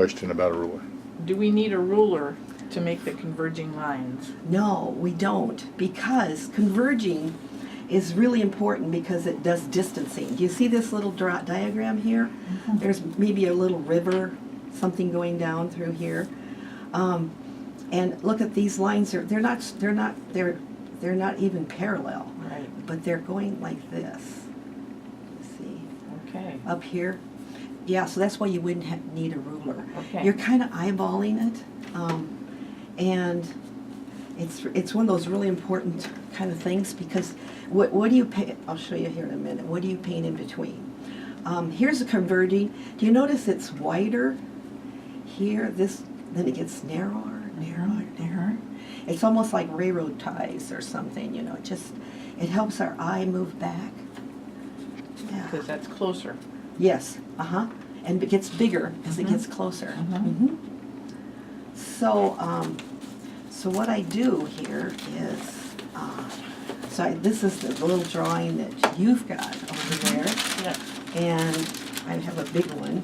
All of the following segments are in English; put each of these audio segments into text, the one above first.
question about a ruler. Do we need a ruler to make the converging lines? No, we don't, because converging is really important because it does distancing. Do you see this little diagram here? There's maybe a little river, something going down through here. And look at these lines. They're not even parallel, Right. but they're going like this. See, Okay. up here. Yeah, so that's why you wouldn't need a ruler. Okay. You're kind of eyeballing it, and it's one of those really important kind of things because what do you paint? I'll show you here in a minute. What do you paint in between? Here's a converging. Do you notice it's wider here? Then it gets narrower, narrower, narrower. It's almost like railroad ties or something, you know. It helps our eye move back. Yeah. Because that's closer. Yes, and it gets bigger as it gets closer. So what I do here is, this is the little drawing that you've got over there, Yeah. and I have a big one.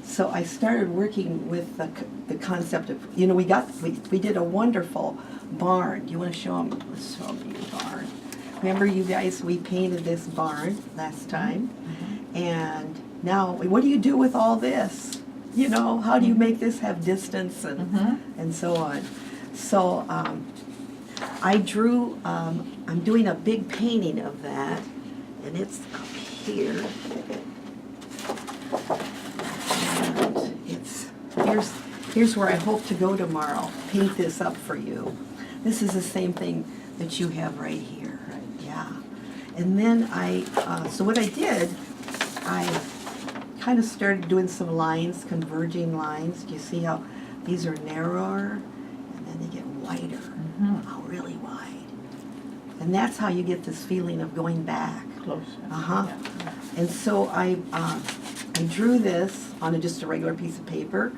So I started working with the concept of, you know, we did a wonderful barn. You want to show them? Let's show them your barn. Remember, you guys, we painted this barn last time, and now what do you do with all this? You know, how do you make this have distance and so on? So I drew. I'm doing a big painting of that, and it's up here. And here's where I hope to go tomorrow. Paint this up for you. This is the same thing that you have right here. Yeah. And then so what I did, I kind of started doing some lines, converging lines. Do you see how these are narrower and then they get wider? Oh, really wide. And that's how you get this feeling of going back. Closer. Yeah. And so I drew this on just a regular piece of paper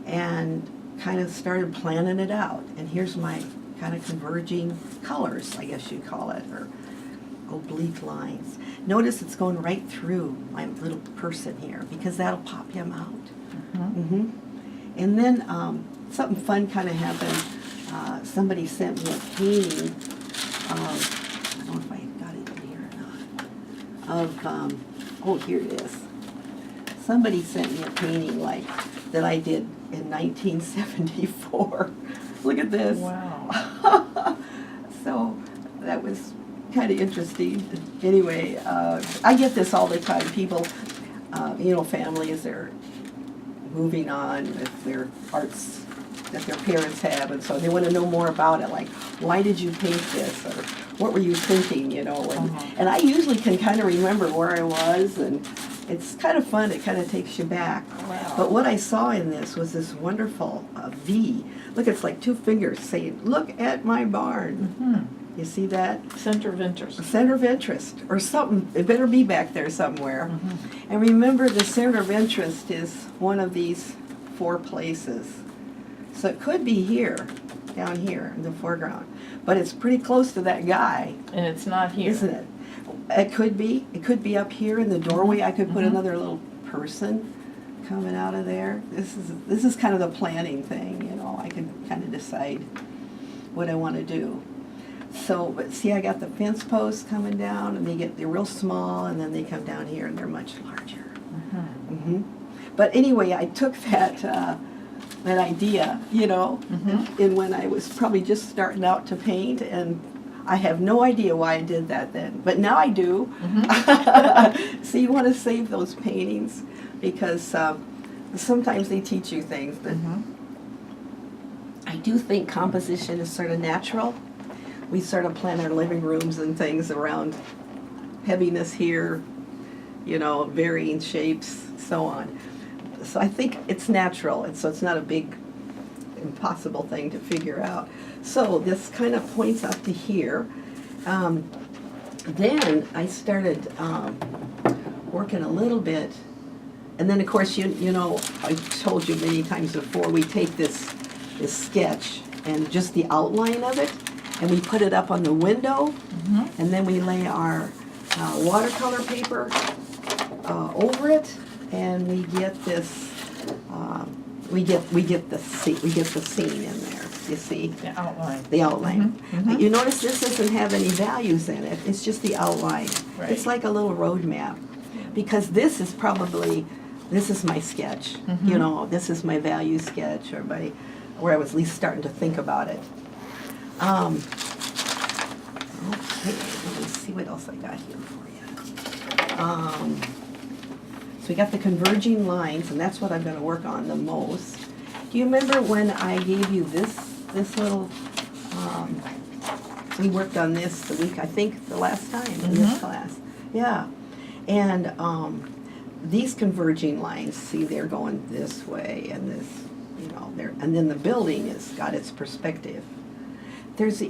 and kind of started planning it out. And here's my kind of converging colors, I guess you'd call it, or oblique lines. Notice it's going right through my little person here because that'll pop him out. And then something fun kind of happened. Somebody sent me a painting of, I don't know if I got it in here or not, of, here it is. Somebody sent me a painting like that I did in 1974. Look at this. Wow. So that was kind of interesting. Anyway, I get this all the time. People, families, they're moving on with their arts that their parents have, and so they want to know more about it. Like, why did you paint this, or what were you thinking? You know, and I usually can kind of remember where I was, and it's kind of fun. It kind of takes you back. Wow. But what I saw in this was this wonderful V. Look, it's like two fingers saying, "Look at my barn." You see that? Center of interest. Center of interest, or something. It better be back there somewhere. And remember, the center of interest is one of these four places. So it could be here, down here in the foreground. But it's pretty close to that guy, And it's not here. isn't it? It could be. It could be up here in the doorway. I could put another little person coming out of there. This is kind of the planning thing, you know. I can kind of decide what I want to do. So, but see, I got the fence posts coming down, and they're real small, and then they come down here, and they're much larger. But anyway, I took that idea, you know, and when I was probably just starting out to paint, and I have no idea why I did that then, but now I do. So you want to save those paintings because sometimes they teach you things. But I do think composition is sort of natural. We sort of plan our living rooms and things around heaviness here, you know, varying shapes, so on. So I think it's natural, and so it's not a big, impossible thing to figure out. So this kind of points up to here. Then I started working a little bit, and then of course, you know, I told you many times before, we take this sketch and just the outline of it, and we put it up on the window, and then we lay our watercolor paper over it, and we get this, we get the scene in there, you see? The outline. The outline. Mhm, mhm. You notice this doesn't have any values in it, it's just the outline. Right. It's like a little road map, because this is probably, this is my sketch, Mhm. you know, this is my value sketch, or my, where I was at least starting to think about it. Okay, let me see what else I got here for you. So we got the converging lines, and that's what I'm gonna work on the most. Do you remember when I gave you this little, we worked on this the week, I think, the last time in this Mhm. class? Yeah. And these converging lines, see, they're going this way and this, you know, and then the building has got its perspective.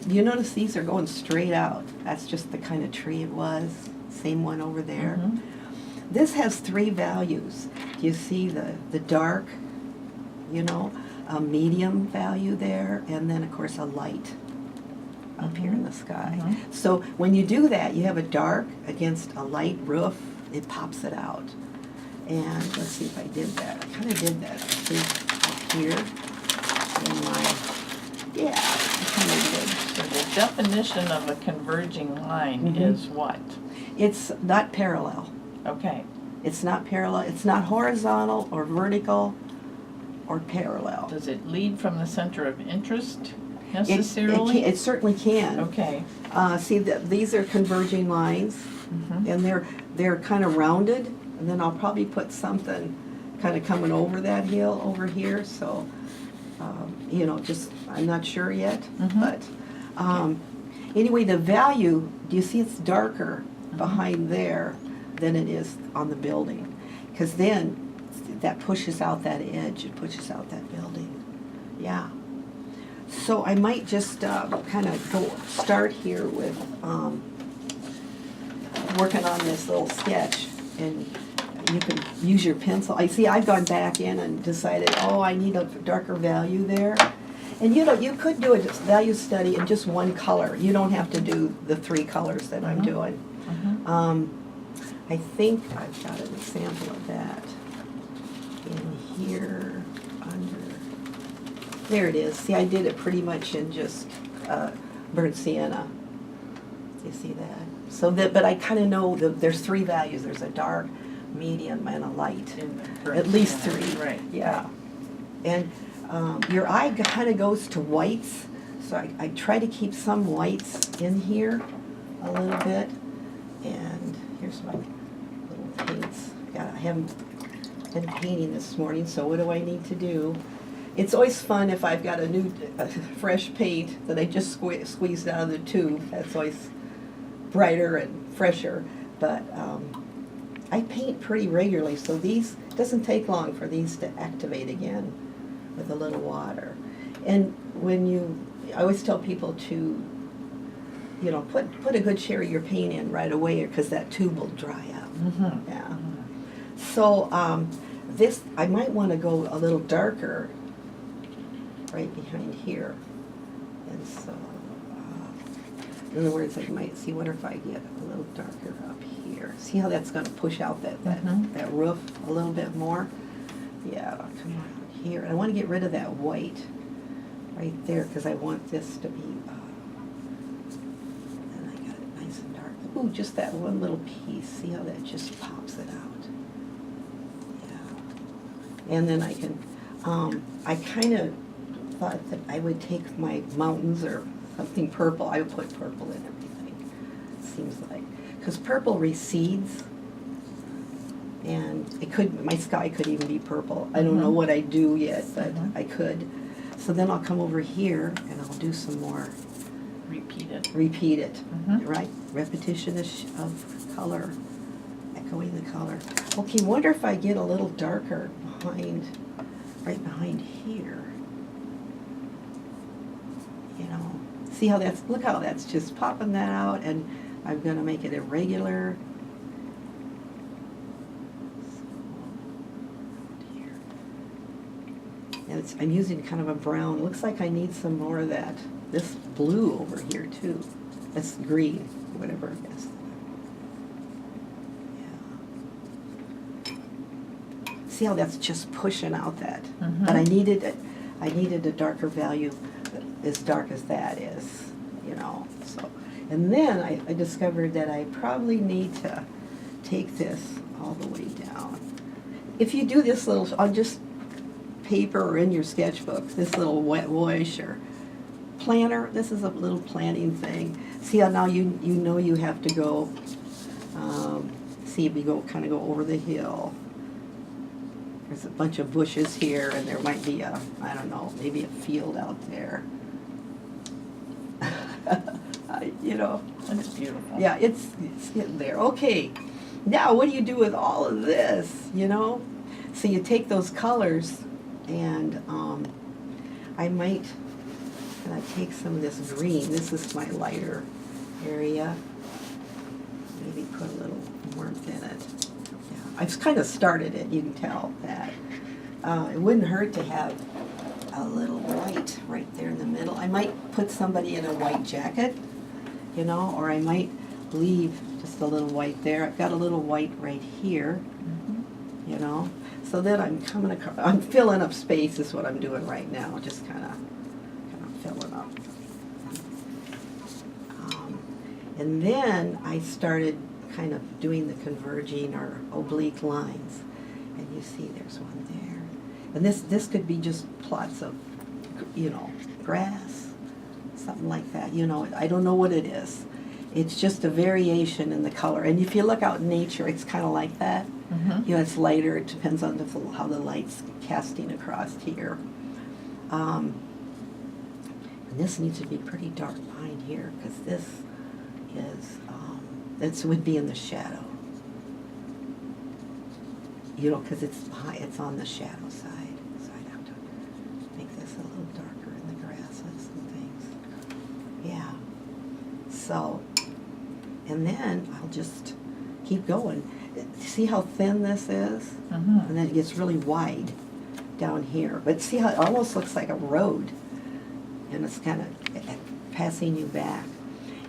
You notice these are going straight out. That's just the kind of tree it was. Same one over there. Mhm. This has 3 values. Do you see the dark, you know, a medium value there, and then of course a light up here in the sky. Mhm. So when you do that, you have a dark against a light roof, it pops it out. And let's see if I did that. I kind of did that, I think, up here in my, yeah, I kind of did. So the definition of a converging line Mhm. is what? It's not parallel. Okay. It's not parallel, it's not horizontal or vertical or parallel. Does it lead from the center of interest It necessarily? it certainly can. Okay. See, these are converging lines, Mhm. and they're kind of rounded, and then I'll probably put something kind of coming over that hill over here, so, you know, just, I'm not sure yet, Mhm. but, anyway, the value, do you see it's darker behind there than it is on the building? Because then, that pushes out that edge, it pushes out that building, yeah. So I might just kind of start here with working on this little sketch, and you can use your pencil. I see I've gone back in and decided, oh, I need a darker value there. And you know, you could do a value study in just one color. You don't have to do the 3 colors that I'm Mhm. doing. Mhm. I think I've got an example of that in here under. There it is. See, I did it pretty much in just burnt sienna. You see that? So that, but I kind of know there's 3 values. There's a dark, medium, and a light. In the burnt At least sienna. 3. Right. Yeah. And your eye kind of goes to whites, so I try to keep some whites in here a little bit. And here's my little paints. I haven't been painting this morning, so what do I need to do? It's always fun if I've got a new, fresh paint that I just squeezed out of the tube. That's always brighter and fresher. But I paint pretty regularly, so these, it doesn't take long for these to activate again with a little water. And I always tell people to, you know, put a good share of your paint in right away, because that tube will dry up. Mhm. Yeah. Mhm. So this, I might want to go a little darker right behind here. And so, in other words, I might see, what if I get a little darker up here? See how that's going to push out Mhm. that roof a little bit more? Yeah, it'll come out here. And I want to get rid of that white right there, because I want this to be, and I got it nice and dark. Ooh, just that one little piece. See how that just pops it out? Yeah. And then I can, I kind of thought that I would take my mountains or something purple. I would put purple in everything, it seems like. Because purple recedes, and it could, my sky could even be purple. I don't know Mhm. what I do yet, but Mhm. I could. So then I'll come over here and I'll do some more, Repeat it. repeat it, Mhm. right? Repetition of color, echoing the color. Okay, wonder if I get a little darker behind, right behind here. You know, see how that's, look how that's just popping that out, and I'm gonna make it irregular. And I'm using kind of a brown. Looks like I need some more of that. This blue over here too. That's green, whatever it is. Yeah. see how that's just pushing out that. Mhm. But I needed a darker value, as dark as that is, you know. So, and then I discovered that I probably need to take this all the way down. If you do this little on just paper or in your sketchbook, this little wash or planner, this is a little planning thing. See how now you know you have to go, see if you go kind of go over the hill. There's a bunch of bushes here, and there might be a, I don't know, maybe a field out there. You know. That's beautiful. Yeah, it's getting there. Okay, now what do you do with all of this, you know? So you take those colors, and I might take some of this green. This is my lighter area. Maybe put a little warmth in it. Yeah, I've kind of started it, you can tell that. It wouldn't hurt to have a little white right there in the middle. I might put somebody in a white jacket, you know, or I might leave just a little white there. I've got a little white right here, you know. So then I'm coming across, I'm filling up space is what I'm doing right now, just kind of filling up. And then I started kind of doing the converging or oblique lines. And you see there's one there. And this could be just plots of, you know, grass, something like that. You know, I don't know what it is. It's just a variation in the color. And if you look out in nature, it's kind of like that. Mhm. You know, it's lighter. It depends on how the light's casting across here. And this needs to be pretty dark behind here because this is, this would be in the shadow. You know, because it's on the shadow side. So I'd have to make this a little darker in the grasses and things. Yeah. So, and then I'll just keep going. See how thin this is? Mhm. And then it gets really wide down here. But see how it almost looks like a road. And it's kind of passing you back.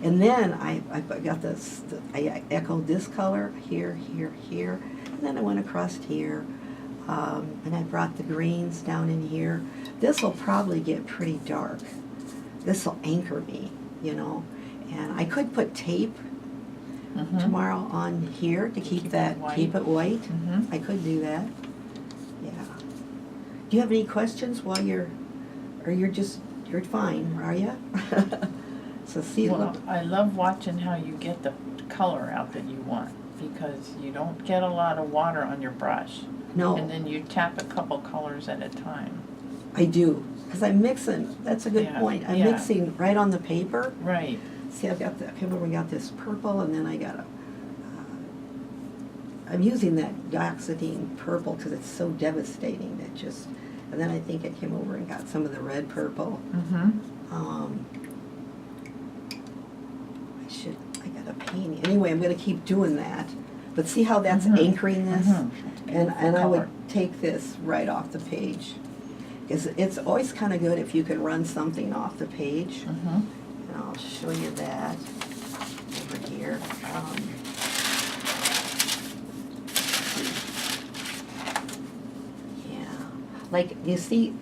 And then I got this, I echoed this color here, here, here. And then I went across here. And I brought the greens down in here. This will probably get pretty dark. This will anchor me, you know. And I could put tape Mhm. tomorrow on here to keep that, white. keep it white. Mhm. I could do that. Yeah. Do you have any questions while you're fine, are you? So see, Well, look, I love watching how you get the color out that you want, because you don't get a lot of water on your brush. And no, then you tap a couple colors at a time. I do, because I'm mixing, that's a good Yeah, point. I'm yeah. mixing right on the paper. Right. See, I've got we got this purple, and then I got I'm using that dioxidine purple because it's so devastating. It just, and then I think I came over and got some of the red purple. Mm-hmm. I got a painting. Anyway, I'm going to keep doing that. But see how that's Mhm. anchoring this? Mhm. And I would Color. take this right off the page. Because it's always kind of good if you can run something off the page. Mm-hmm. And I'll show you that over here. Yeah. Like, you see,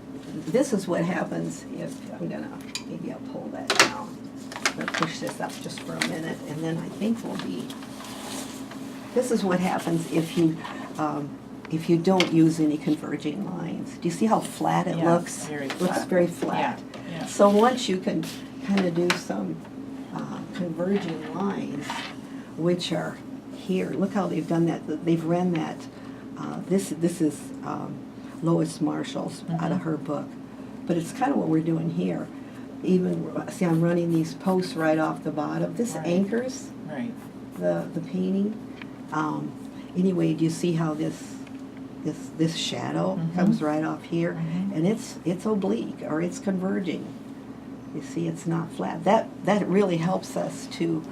this is what happens if, maybe I'll pull that down. I'm gonna push this up just for a minute, and then I think we'll be, this is what happens if you don't use any converging lines. Do you see how flat it Yeah, looks? very Looks flat. very flat. Yeah, yeah. So once you can kind of do some converging lines, which are here. Look how they've done that. They've ran that. This is Lois Marshall's out of Mhm. her book, but it's kind of what we're doing here. Even see, I'm running these posts right off the bottom. This Right. anchors Right. the painting. Anyway, do you see how this shadow Mhm. comes right off here, Mhm. and it's oblique or it's converging. You see, it's not flat. That really helps us to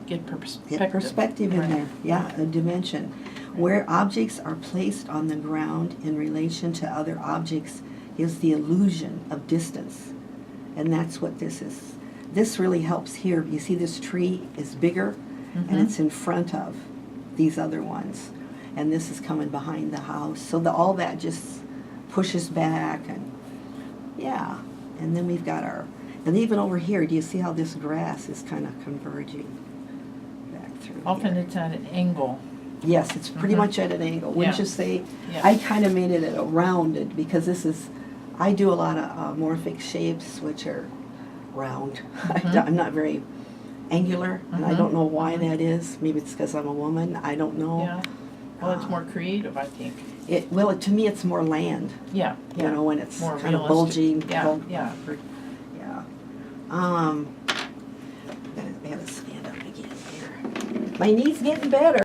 Get perspective. get perspective in Right. there. Yeah, a dimension. Where objects are placed on the ground in relation to other objects is the illusion of distance. And that's what this is. This really helps here. You see this tree is bigger and Mhm. it's in front of these other ones. and this is coming behind the house. So all that just pushes back, and yeah. And then we've got and even over here, do you see how this grass is kind of converging back through Often here? it's at an angle. Yes, it's pretty Mhm. much at an angle. Wouldn't Yeah. you say? Yeah. I kind of made it a rounded because I do a lot of morphic shapes, which are round. Mhm. I'm not very angular, and I Mhm. don't know why that is. Maybe it's because I'm a woman. I don't know. Yeah. Well, it's more creative, I think. To me, it's more land. Yeah, You yeah. know, when it's More kind of realistic. bulging. Yeah, yeah. Yeah. I gotta stand up again here. My knee's getting better.